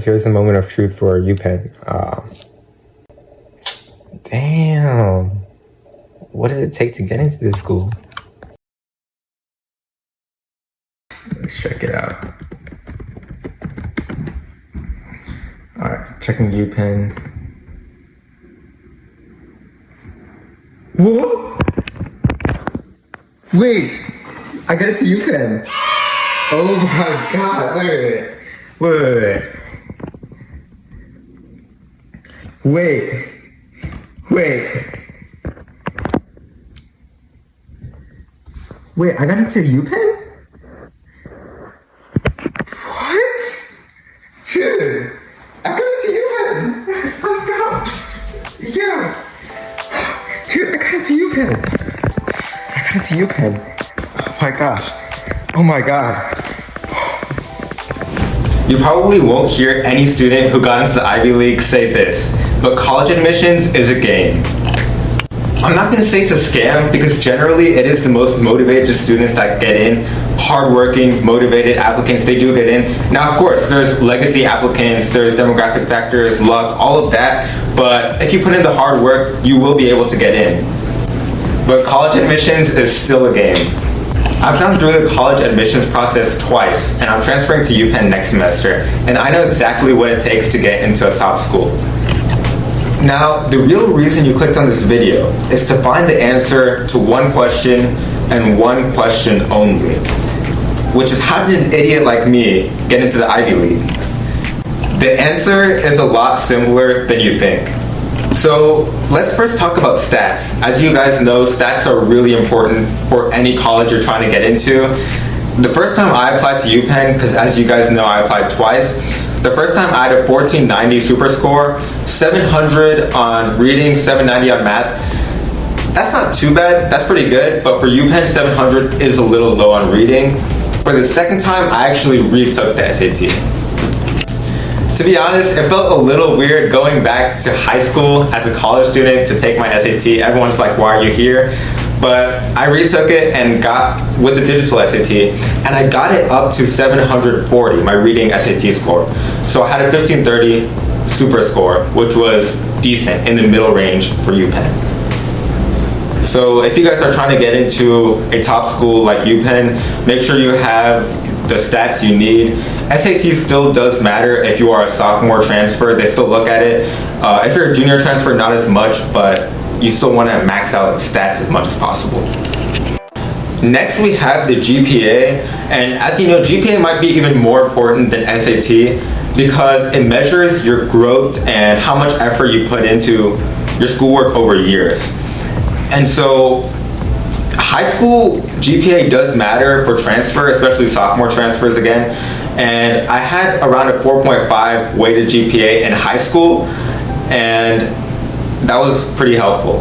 here's the moment of truth for Upenn. Damn. What does it take to get into this school? Let's check it out. Alright, checking Upenn. Whoa! Wait! I got it to Upenn! Oh my god! Wait, I got it to Upenn? What? Dude, I got it to Upenn! Let's go! Yeah! Dude, I got it to Upenn! I got it to Upenn! Oh my gosh. Oh my god. You probably won't hear any student who got into the Ivy League say this, but college admissions is a game. I'm not gonna say it's a scam because generally it is the most motivated students that get in, hardworking, motivated applicants, they do get in. Now of course, there's legacy applicants, there's demographic factors, luck, all of that, but if you put in the hard work, you will be able to get in. But college admissions is still a game. I've gone through the college admissions process twice, and I'm transferring to Upenn next semester, and I know exactly what it takes to get into a top school. Now, the real reason you clicked on this video is to find the answer to one question and one question only, which is how did an idiot like me get into the Ivy League? The answer is a lot simpler than you think. So let's first talk about stats. As you guys know, stats are really important for any college you're trying to get into. The first time I applied to Upenn, because as you guys know, I applied twice. The first time I had a 1490 super score, 700 on reading, 790 on math. That's not too bad, that's pretty good, but for Upenn, 700 is a little low on reading. For the second time, I actually retook the SAT. To be honest, it felt a little weird going back to high school as a college student to take my SAT. Everyone's like, why are you here? But I retook it and got with the digital SAT, and I got it up to 740, my reading SAT score. So I had a 1530 super score, which was decent in the middle range for Upenn. So if you guys are trying to get into a top school like Upenn, make sure you have the stats you need. SAT still does matter if you are a sophomore transfer, they still look at it. If you're a junior transfer, not as much, but you still want to max out stats as much as possible. Next we have the GPA, and as you know, GPA might be even more important than SAT because it measures your growth and how much effort you put into your schoolwork over years. And so high school GPA does matter for transfer, especially sophomore transfers again. And I had around a 4.5 weighted GPA in high school, and that was pretty helpful.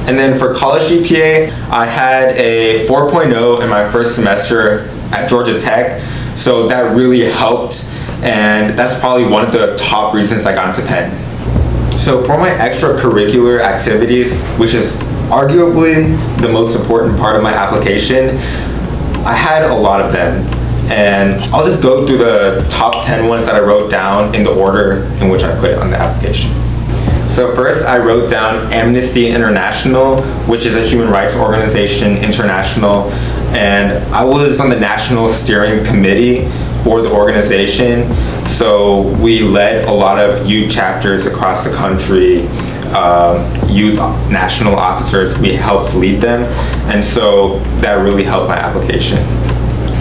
And then for college GPA, I had a 4.0 in my first semester at Georgia Tech, so that really helped, and that's probably one of the top reasons I got into Penn. So for my extracurricular activities, which is arguably the most important part of my application, I had a lot of them, and I'll just go through the top 10 ones that I wrote down in the order in which I put it on the application. So first I wrote down Amnesty International, which is a human rights organization, international, and I was on the national steering committee for the organization. So we led a lot of youth chapters across the country, youth national officers, we helped lead them, and so that really helped my application.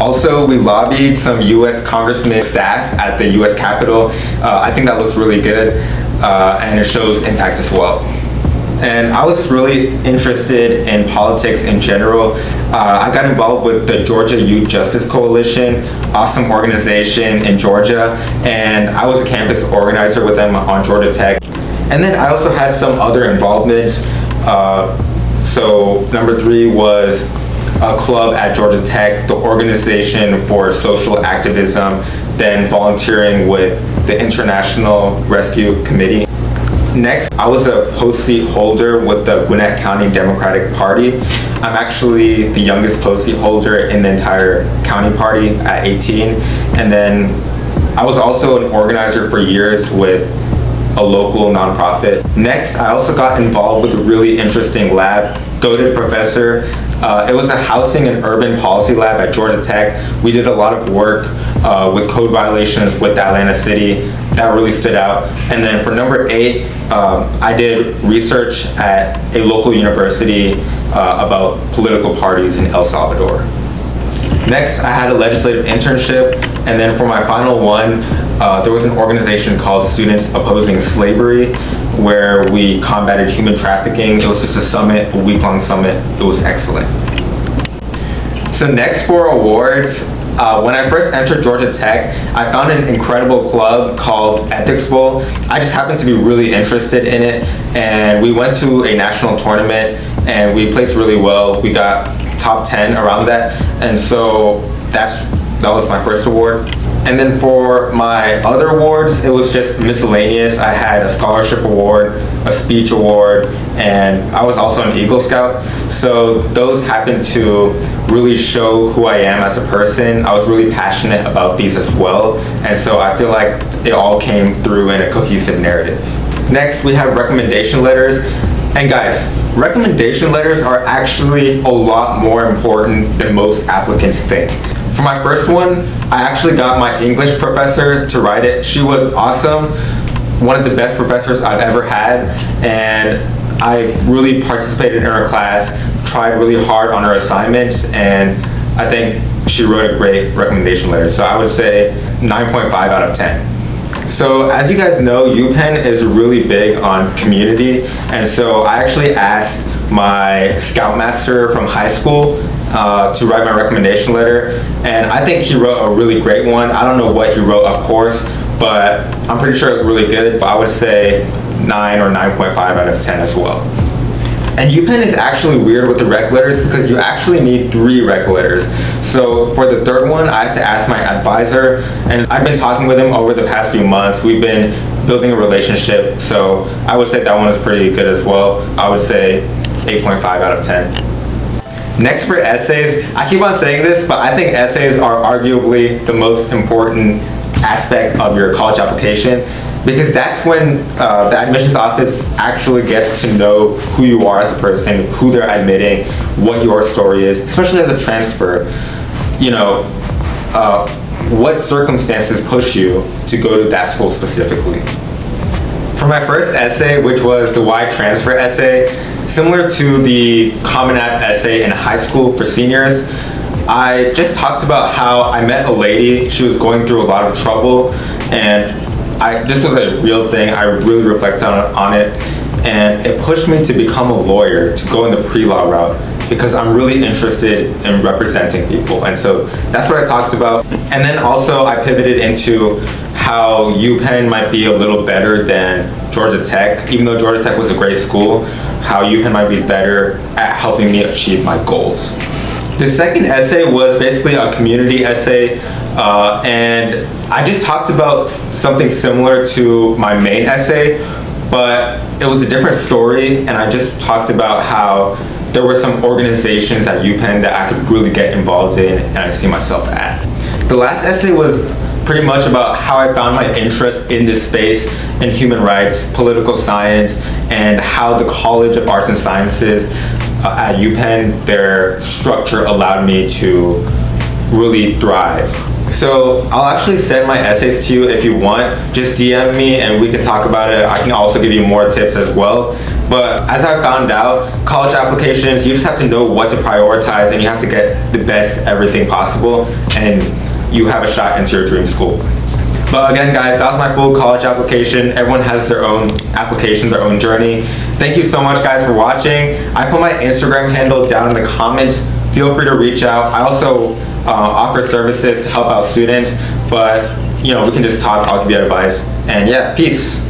Also, we lobbied some U.S. congressmen staff at the U.S. Capitol. I think that looks really good, and it shows impact as well. And I was just really interested in politics in general. I got involved with the Georgia Youth Justice Coalition, awesome organization in Georgia, and I was a campus organizer with them on Georgia Tech. And then I also had some other involvements. So number 3 was a club at Georgia Tech, the Organization for Social Activism, then volunteering with the International Rescue Committee. Next, I was a post seat holder with the Gwinnett County Democratic Party. I'm actually the youngest post seat holder in the entire county party at 18. And then I was also an organizer for years with a local nonprofit. Next, I also got involved with a really interesting lab, goated professor. It was a housing and urban policy lab at Georgia Tech. We did a lot of work with code violations with Atlanta City. That really stood out. And then for number 8, I did research at a local university about political parties in El Salvador. Next, I had a legislative internship, and then for my final one, there was an organization called Students Opposing Slavery, where we combated human trafficking. It was just a summit, a week-long summit. It was excellent. So next for awards, when I first entered Georgia Tech, I found an incredible club called Ethics Bowl. I just happened to be really interested in it, and we went to a national tournament, and we placed really well. We got top 10 around that, and so that was my first award. And then for my other awards, it was just miscellaneous. I had a scholarship award, a speech award, and I was also an Eagle Scout. So those happened to really show who I am as a person. I was really passionate about these as well, and so I feel like it all came through in a cohesive narrative. Next, we have recommendation letters. And guys, recommendation letters are actually a lot more important than most applicants think. For my first one, I actually got my English professor to write it. She was awesome, one of the best professors I've ever had, and I really participated in her class, tried really hard on her assignments, and I think she wrote a great recommendation letter. So I would say 9.5 out of 10. So as you guys know, Upenn is really big on community, and so I actually asked my scoutmaster from high school to write my recommendation letter, and I think he wrote a really great one. I don't know what he wrote, of course, but I'm pretty sure it was really good. But I would say 9 or 9.5 out of 10 as well. And Upenn is actually weird with the rec letters because you actually need 3 rec letters. So for the third one, I had to ask my advisor, and I've been talking with him over the past few months. We've been building a relationship, so I would say that one is pretty good as well. I would say 8.5 out of 10. Next for essays, I keep on saying this, but I think essays are arguably the most important aspect of your college application, because that's when the admissions office actually gets to know who you are as a person, who they're admitting, what your story is, especially as a transfer. You know, what circumstances push you to go to that school specifically. For my first essay, which was the why transfer essay, similar to the Common App essay in high school for seniors, I just talked about how I met a lady. She was going through a lot of trouble, and this was a real thing. I really reflected on it, and it pushed me to become a lawyer, to go in the pre-law route, because I'm really interested in representing people. And so that's what I talked about. And then also I pivoted into how Upenn might be a little better than Georgia Tech. Even though Georgia Tech was a great school, how Upenn might be better at helping me achieve my goals. The second essay was basically a community essay, and I just talked about something similar to my main essay, but it was a different story, and I just talked about how there were some organizations at Upenn that I could really get involved in and I see myself at. The last essay was pretty much about how I found my interest in this space, in human rights, political science, and how the College of Arts and Sciences at Upenn, their structure allowed me to really thrive. So I'll actually send my essays to you if you want. Just DM me and we can talk about it. I can also give you more tips as well. But as I found out, college applications, you just have to know what to prioritize, and you have to get the best everything possible, and you have a shot into your dream school. But again, guys, that was my full college application. Everyone has their own application, their own journey. Thank you so much, guys, for watching. I put my Instagram handle down in the comments. Feel free to reach out. I also offer services to help out students, but you know, we can just talk. I'll give you advice. And yeah, peace.